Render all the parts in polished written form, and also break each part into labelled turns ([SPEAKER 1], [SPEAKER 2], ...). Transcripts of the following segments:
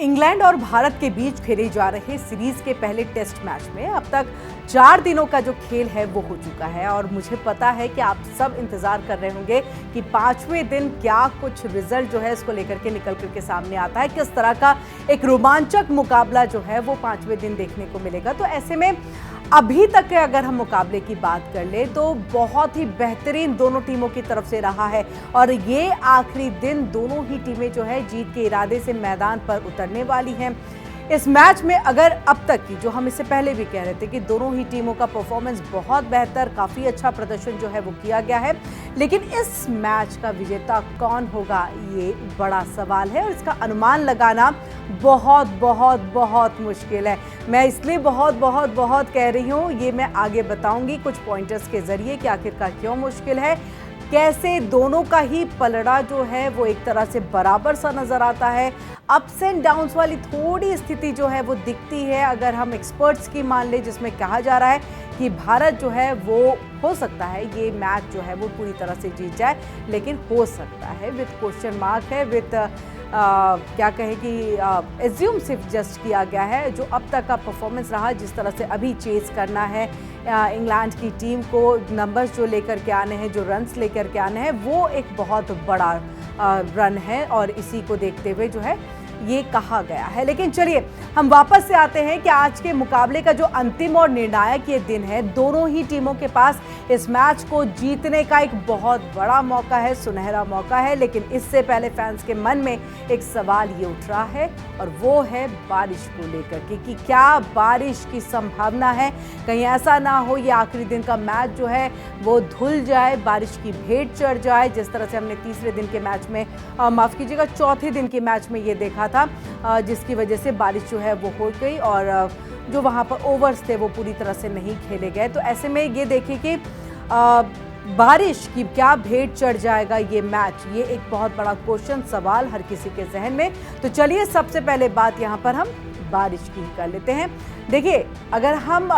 [SPEAKER 1] England और भारत के बीच खेले जा रहे सीरीज के पहले टेस्ट मैच में अब तक 4 दिनों का जो खेल है वो हो चुका है और मुझे पता है कि आप सब इंतजार कर रहे होंगे कि 5वें दिन क्या कुछ रिजल्ट जो है इसको लेकर के निकल करके सामने आता है, किस तरह का एक रोमांचक मुकाबला जो है वो 5वें दिन देखने को मिलेगा। तो ऐसे में अभी तक के अगर हम मुकाबले की बात कर ले तो बहुत ही बेहतरीन दोनों टीमों की तरफ से रहा है और ये आखिरी दिन दोनों ही टीमें जो है जीत के इरादे से मैदान पर उतरने वाली हैं। इस मैच में अगर अब तक की जो हम इससे पहले भी कह रहे थे कि दोनों ही टीमों का परफॉर्मेंस बहुत बेहतर, काफ़ी अच्छा प्रदर्शन जो है वो किया गया है, लेकिन इस मैच का विजेता कौन होगा ये बड़ा सवाल है और इसका अनुमान लगाना बहुत बहुत बहुत मुश्किल है। मैं इसलिए बहुत कह रही हूँ, ये मैं आगे बताऊंगी कुछ पॉइंटर्स के जरिए कि आखिरकार क्यों मुश्किल है, कैसे दोनों का ही पलड़ा जो है वो एक तरह से बराबर सा नजर आता है। अप्स एंड डाउन्स वाली थोड़ी स्थिति जो है वो दिखती है अगर हम एक्सपर्ट्स की मान ले, जिसमें कहा जा रहा है कि भारत जो है वो हो सकता है ये मैच जो है वो पूरी तरह से जीत जाए, लेकिन हो सकता है विद क्वेश्चन मार्क है, विद क्या कहे कि एज्यूम सिर्फ जस्ट किया गया है। जो अब तक का परफॉर्मेंस रहा, जिस तरह से अभी चेस करना है इंग्लैंड की टीम को, नंबर्स जो लेकर के आने हैं, जो रन्स लेकर के आने हैं, वो एक बहुत बड़ा रन है और इसी को देखते हुए जो है ये कहा गया है। लेकिन चलिए हम वापस से आते हैं कि आज के मुकाबले का जो अंतिम और निर्णायक ये दिन है, दोनों ही टीमों के पास इस मैच को जीतने का एक बहुत बड़ा मौका है, सुनहरा मौका है। लेकिन इससे पहले फैंस के मन में एक सवाल ये उठ रहा है और वो है बारिश को लेकर के कि क्या बारिश की संभावना है, कहीं ऐसा ना हो ये आखिरी दिन का मैच जो है वो धुल जाए, बारिश की भेंट चढ़ जाए, जिस तरह से हमने तीसरे दिन के मैच में माफ कीजिएगा चौथे दिन के मैच में ये देखा था, जिसकी वजह से बारिश जो है वो हो गई और जो वहाँ पर ओवर्स थे वो पूरी तरह से नहीं खेले गए। तो ऐसे में ये देखिए कि बारिश की क्या भेंट चढ़ जाएगा ये मैच, ये एक बहुत बड़ा क्वेश्चन सवाल हर किसी के जहन में। तो चलिए सबसे पहले बात यहाँ पर हम बारिश की कर लेते हैं। देखिए अगर हम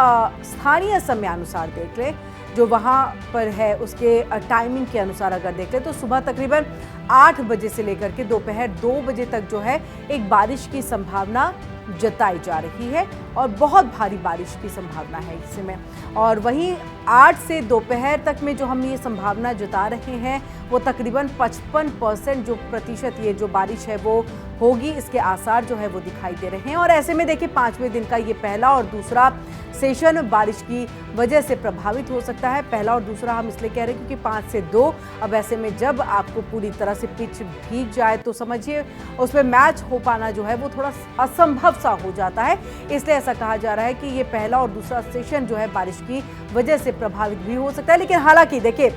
[SPEAKER 1] स्थानीय समय अनुसार देख लें, जो वहाँ पर है उसके टाइमिंग के अनुसार अगर देख लें तो सुबह तकरीबन 8 बजे से लेकर के दोपहर 2 बजे तक जो है एक बारिश की संभावना जताई जा रही है और बहुत भारी बारिश की संभावना है इसमें। और वहीं 8 से दोपहर तक में जो हम ये संभावना जता रहे हैं वो तकरीबन 55% जो प्रतिशत ये जो बारिश है वो होगी, इसके आसार जो है वो दिखाई दे रहे हैं। और ऐसे में देखिए 5वें दिन का ये पहला और दूसरा सेशन बारिश की वजह से प्रभावित हो सकता है। पहला और दूसरा हम इसलिए कह रहे हैं क्योंकि 5 से 2, अब ऐसे में जब आपको पूरी तरह से पिच भीग जाए तो समझिए उसमें मैच हो पाना जो है वो थोड़ा असंभव सा हो जाता है, इसलिए ऐसा कहा जा रहा है कि ये पहला और दूसरा सेशन जो है बारिश की वजह से प्रभावित भी हो सकता है। लेकिन हालांकि देखिए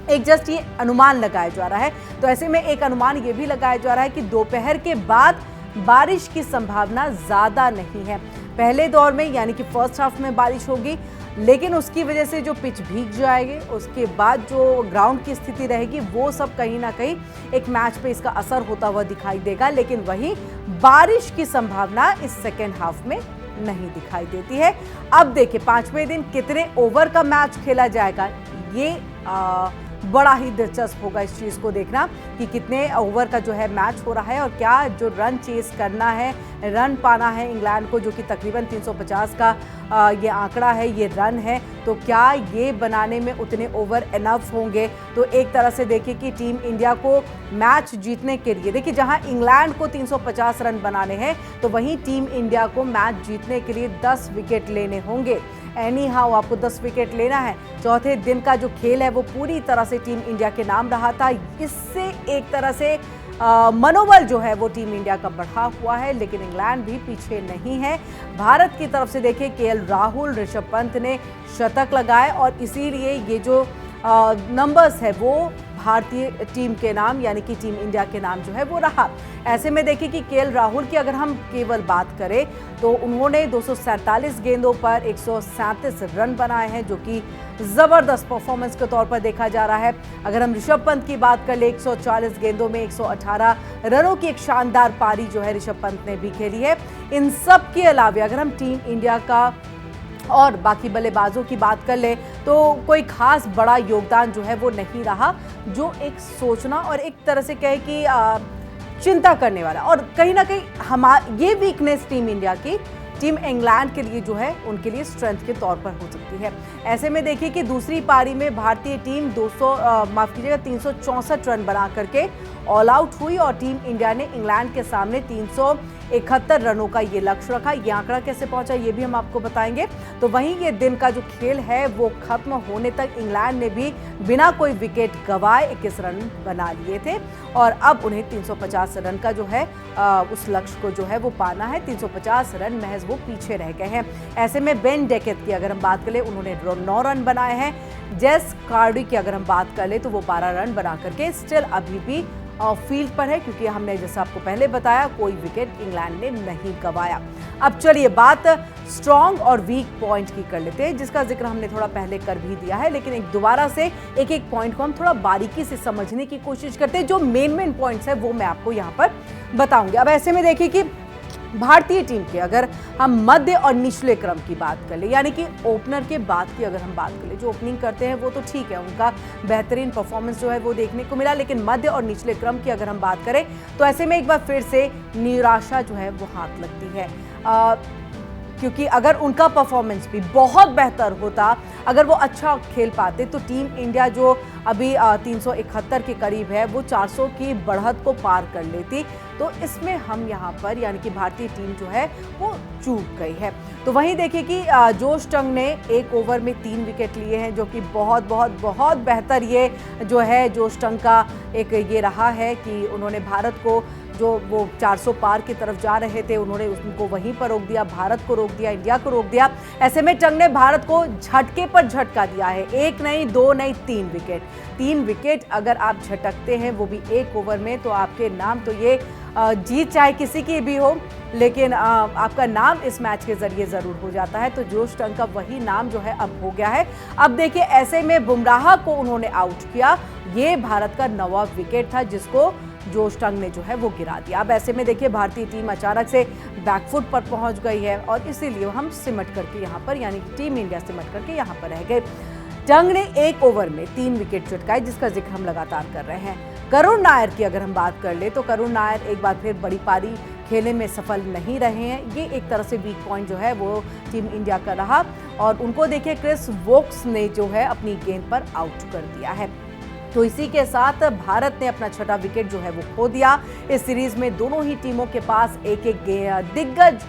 [SPEAKER 1] एक जस्ट ये अनुमान लगाया जा रहा है, तो ऐसे में एक अनुमान ये भी लगाया जा रहा है कि दोपहर के बाद बारिश की संभावना ज़्यादा नहीं है। पहले दौर में यानी कि फर्स्ट हाफ में बारिश होगी, लेकिन उसकी वजह से जो पिच भीग जाएगी, उसके बाद जो ग्राउंड की स्थिति रहेगी वो सब कहीं ना कहीं एक मैच पे इसका असर होता हुआ दिखाई देगा। लेकिन वहीं बारिश की संभावना इस सेकेंड हाफ में नहीं दिखाई देती है। अब देखिए 5वें दिन कितने ओवर का मैच खेला जाएगा, ये बड़ा ही दिलचस्प होगा इस चीज़ को देखना कि कितने ओवर का जो है मैच हो रहा है और क्या जो रन चेस करना है, रन पाना है इंग्लैंड को, जो कि तकरीबन 350 का ये आंकड़ा है, ये रन है, तो क्या ये बनाने में उतने ओवर इनफ होंगे। तो एक तरह से देखिए कि टीम इंडिया को मैच जीतने के लिए, देखिए जहां इंग्लैंड को 350 रन बनाने हैं तो वहीं टीम इंडिया को मैच जीतने के लिए 10 विकेट लेने होंगे। एनी हाउ आपको 10 विकेट लेना है। चौथे दिन का जो खेल है वो पूरी तरह से टीम इंडिया के नाम रहा था, इससे एक तरह से मनोबल जो है वो टीम इंडिया का बढ़ा हुआ है। लेकिन इंग्लैंड भी पीछे नहीं है। भारत की तरफ से देखिए केएल राहुल, ऋषभ पंत ने शतक लगाए और इसीलिए ये जो नंबर्स है वो भारतीय टीम के नाम यानी कि टीम इंडिया के नाम जो है वो रहा। ऐसे में देखिए कि केएल राहुल की अगर हम केवल बात करें तो उन्होंने 247 गेंदों पर 137 रन बनाए हैं, जो कि ज़बरदस्त परफॉर्मेंस के तौर पर देखा जा रहा है। अगर हम ऋषभ पंत की बात कर ले, 140 गेंदों में 118 रनों की एक शानदार पारी जो है ऋषभ पंत ने भी खेली है। इन सब के अलावा अगर हम टीम इंडिया का और बाकी बल्लेबाजों की बात कर ले तो कोई खास बड़ा योगदान जो है वो नहीं रहा, जो एक सोचना और एक तरह से कहे कि चिंता करने वाला। और कहीं ना कहीं ये वीकनेस टीम इंडिया की टीम इंग्लैंड के लिए जो है उनके लिए स्ट्रेंथ के तौर पर हो सकती है। ऐसे में देखिए कि दूसरी पारी में भारतीय टीम 364 रन बना करके ऑल आउट हुई और टीम इंडिया ने इंग्लैंड के सामने 371 रनों का ये लक्ष्य रखा। ये आंकड़ा कैसे पहुंचा ये भी हम आपको बताएंगे। तो वहीं ये दिन का जो खेल है वो खत्म होने तक इंग्लैंड ने भी बिना कोई विकेट गंवाए 21 रन बना लिए थे और अब उन्हें 350 रन का जो है उस लक्ष्य को जो है वो पाना है। 350 रन महज वो पीछे रह गए हैं। ऐसे में बेन डेकेट की अगर हम बात करें उन्होंने 9 रन बनाए हैं। जेस कार्डी की अगर हम बात कर ले तो वो 12 रन बना करके स्टिल अभी भी फील्ड पर है, क्योंकि हमने जैसा आपको पहले बताया कोई विकेट इंग्लैंड ने नहीं गंवाया। अब चलिए बात स्ट्रॉन्ग और वीक पॉइंट की कर लेते हैं, जिसका जिक्र हमने थोड़ा पहले कर भी दिया है, लेकिन एक दोबारा से एक एक पॉइंट को हम थोड़ा बारीकी से समझने की कोशिश करते हैं। जो मेन पॉइंट्स है वो मैं आपको यहाँ पर बताऊंगी। अब ऐसे में देखिए कि भारतीय टीम के अगर हम मध्य और निचले क्रम की बात कर ले, यानी कि ओपनर के बाद की अगर हम बात कर ले, जो ओपनिंग करते हैं वो तो ठीक है, उनका बेहतरीन परफॉर्मेंस जो है वो देखने को मिला, लेकिन मध्य और निचले क्रम की अगर हम बात करें तो ऐसे में एक बार फिर से निराशा जो है वो हाथ लगती है। क्योंकि अगर उनका परफॉर्मेंस भी बहुत बेहतर होता, अगर वो अच्छा खेल पाते तो टीम इंडिया जो अभी 371 के करीब है वो 400 की बढ़त को पार कर लेती। तो इसमें हम यहाँ पर यानी कि भारतीय टीम जो है वो चूक गई है। तो वहीं देखिए कि जोश टंग ने एक ओवर में 3 विकेट लिए हैं, जो कि बहुत बहुत बहुत बेहतर ये जो है जोश टंग का एक ये रहा है कि उन्होंने भारत को जो वो 400 पार की तरफ जा रहे थे उन्होंने उनको वहीं पर रोक दिया, भारत को रोक दिया, इंडिया को रोक दिया। ऐसे में टंग ने भारत को झटके पर झटका दिया है। 1 नहीं 2 नहीं 3 विकेट। 3 विकेट अगर आप झटकते हैं वो भी एक ओवर में तो आपके नाम तो ये जीत चाहे किसी की भी हो, लेकिन आपका नाम इस मैच के जरिए जरूर हो जाता है। तो जोश टंग का वही नाम जो है अब हो गया है। अब देखिए ऐसे में बुमराह को उन्होंने आउट किया, ये भारत का 9वां विकेट था जिसको जोश टंग ने जो है वो गिरा दिया। अब ऐसे में देखिए भारतीय टीम अचानक से बैकफुट पर पहुंच गई है और इसीलिए हम सिमट करके यहाँ पर यानी कि टीम इंडिया सिमट करके यहाँ पर रह गए। टंग ने एक ओवर में 3 विकेट चटकाए, जिसका जिक्र हम लगातार कर रहे हैं। करुण नायर की अगर हम बात कर ले तो करुण नायर एक बार फिर बड़ी पारी खेलने में सफल नहीं रहे हैं। ये एक तरह से वीक पॉइंट जो है वो टीम इंडिया का रहा और उनको देखिए क्रिस वोक्स ने जो है अपनी गेंद पर आउट कर दिया है। तो इसी के साथ भारत ने अपना 6वां विकेट जो है वो खो दिया। इस सीरीज में दोनों ही टीमों के पास एक एक दिग्गज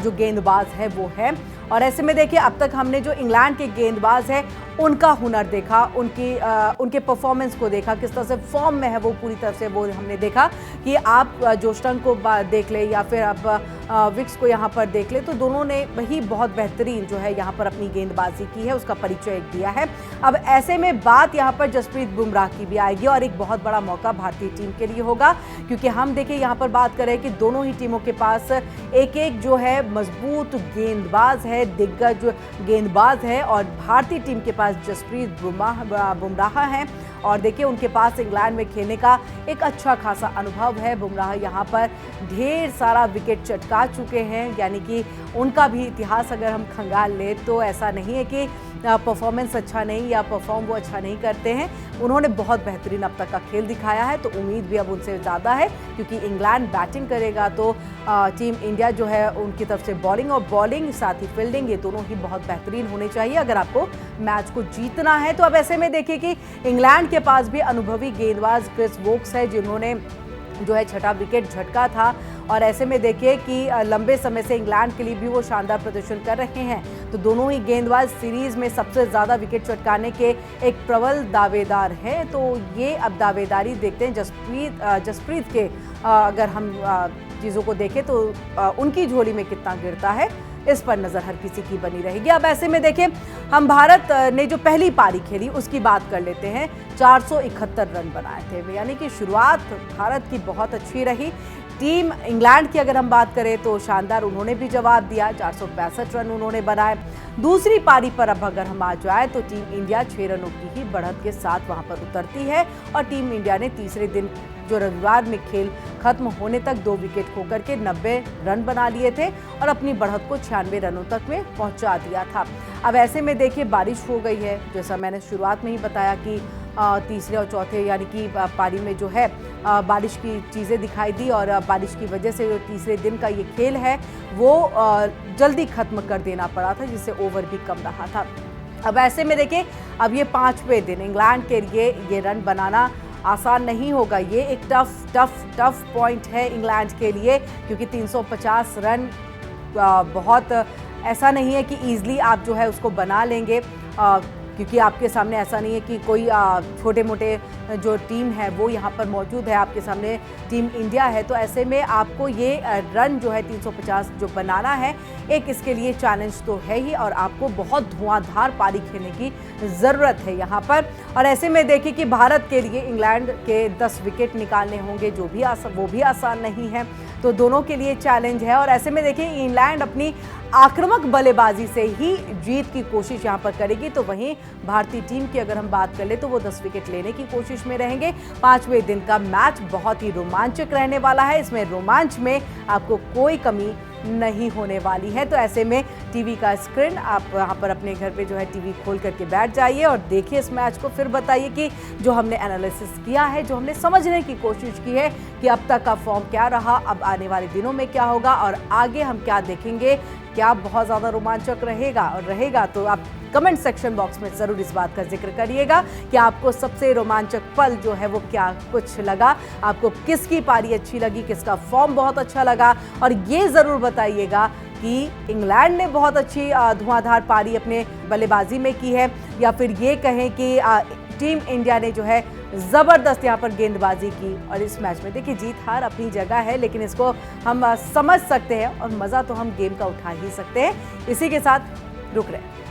[SPEAKER 1] जो गेंदबाज है वो है और ऐसे में देखिए अब तक हमने जो इंग्लैंड के गेंदबाज है उनका हुनर देखा, उनके परफॉर्मेंस को देखा, किस तरह से फॉर्म में है वो पूरी तरह से वो हमने देखा कि आप जोश टंग को देख ले या फिर आप विक्स को यहाँ पर देख ले तो दोनों ने वही बहुत बेहतरीन जो है यहाँ पर अपनी गेंदबाजी की है, उसका परिचय दिया है। अब ऐसे में बात यहाँ पर जसप्रीत बुमराह की भी आएगी और एक बहुत बड़ा मौका भारतीय टीम के लिए होगा, क्योंकि हम देखिए यहाँ पर बात करें कि दोनों ही टीमों के पास एक एक जो है मजबूत गेंदबाज है, दिग्गज गेंदबाज है और भारतीय टीम के जसप्रीत बुमराह हैं और देखिए उनके पास इंग्लैंड में खेलने का एक अच्छा खासा अनुभव है। बुमराह यहाँ पर ढेर सारा विकेट चटका चुके हैं, यानी कि उनका भी इतिहास अगर हम खंगाल ले तो ऐसा नहीं है कि परफॉर्मेंस अच्छा नहीं या परफॉर्म वो अच्छा नहीं करते हैं। उन्होंने बहुत बेहतरीन अब तक का खेल दिखाया है, तो उम्मीद भी अब उनसे ज़्यादा है क्योंकि इंग्लैंड बैटिंग करेगा तो टीम इंडिया जो है उनकी तरफ से बॉलिंग साथ ही फील्डिंग ये दोनों ही बहुत बेहतरीन होने चाहिए अगर आपको मैच को जीतना है। तो अब ऐसे में देखिए कि इंग्लैंड के पास भी अनुभवी गेंदबाज क्रिस वोक्स है जिन्होंने जो है 6वां विकेट झटका था और ऐसे में देखिए कि लंबे समय से इंग्लैंड के लिए भी वो शानदार प्रदर्शन कर रहे हैं। तो दोनों ही गेंदबाज सीरीज में सबसे ज़्यादा विकेट चटकाने के एक प्रबल दावेदार हैं। तो ये अब दावेदारी देखते हैं जसप्रीत के अगर हम चीज़ों को देखें तो उनकी झोली में कितना गिरता है इस पर नज़र हर किसी की बनी रहेगी। अब ऐसे में देखिए हम भारत ने जो पहली पारी खेली उसकी बात कर लेते हैं। 471 रन बनाए थे, यानी कि शुरुआत भारत की बहुत अच्छी रही। टीम इंग्लैंड की अगर हम बात करें तो शानदार उन्होंने भी जवाब दिया, 465 रन उन्होंने बनाए। दूसरी पारी पर अब अगर हम आ जाए तो टीम इंडिया 6 रनों की ही बढ़त के साथ वहां पर उतरती है और टीम इंडिया ने तीसरे दिन जो रविवार में खेल खत्म होने तक 2 विकेट खोकर के 90 रन बना लिए थे और अपनी बढ़त को 96 रनों तक में पहुंचा दिया था। अब ऐसे में देखिए बारिश हो गई है, जैसा मैंने शुरुआत में ही बताया कि तीसरे और चौथे यानी कि पारी में जो है बारिश की चीज़ें दिखाई दी और बारिश की वजह से जो तीसरे दिन का ये खेल है वो जल्दी खत्म कर देना पड़ा था, जिससे ओवर भी कम रहा था। अब ऐसे में देखिए, अब ये 5वें दिन इंग्लैंड के लिए ये रन बनाना आसान नहीं होगा। ये एक टफ पॉइंट है इंग्लैंड के लिए, क्योंकि 350 रन बहुत ऐसा नहीं है कि ईजिली आप जो है उसको बना लेंगे, क्योंकि आपके सामने ऐसा नहीं है कि कोई छोटे मोटे जो टीम है वो यहाँ पर मौजूद है। आपके सामने टीम इंडिया है, तो ऐसे में आपको ये रन जो है 350 जो बनाना है, एक इसके लिए चैलेंज तो है ही, और आपको बहुत धुआंधार पारी खेलने की ज़रूरत है यहाँ पर। और ऐसे में देखिए कि भारत के लिए इंग्लैंड के 10 विकेट निकालने होंगे, जो भी वो भी आसान नहीं है, तो दोनों के लिए चैलेंज है। और ऐसे में देखिए इंग्लैंड अपनी आक्रामक बल्लेबाजी से ही जीत की कोशिश यहाँ पर करेगी, तो वहीं भारतीय टीम की अगर हम बात कर ले तो वो 10 विकेट लेने की कोशिश में रहेंगे। 5वें दिन का मैच बहुत ही रोमांचक रहने वाला है, इसमें रोमांच में आपको कोई कमी नहीं होने वाली है। तो ऐसे में टीवी का स्क्रीन आप यहाँ पर अपने घर पे जो है टीवी खोल करके बैठ जाइए और देखिए इस मैच को, फिर बताइए कि जो हमने एनालिसिस किया है, जो हमने समझने की कोशिश की है कि अब तक का फॉर्म क्या रहा, अब आने वाले दिनों में क्या होगा और आगे हम क्या देखेंगे, क्या बहुत ज़्यादा रोमांचक रहेगा। तो आप कमेंट सेक्शन बॉक्स में ज़रूर इस बात का जिक्र करिएगा कि आपको सबसे रोमांचक पल जो है वो क्या कुछ लगा, आपको किसकी पारी अच्छी लगी, किसका फॉर्म बहुत अच्छा लगा, और ये ज़रूर बताइएगा कि इंग्लैंड ने बहुत अच्छी धुआंधार पारी अपने बल्लेबाजी में की है, या फिर ये कहें कि टीम इंडिया ने जो है ज़बरदस्त यहाँ पर गेंदबाजी की। और इस मैच में देखिए जीत हार अपनी जगह है, लेकिन इसको हम समझ सकते हैं और मज़ा तो हम गेम का उठा ही सकते हैं। इसी के साथ रुक रहे हैं।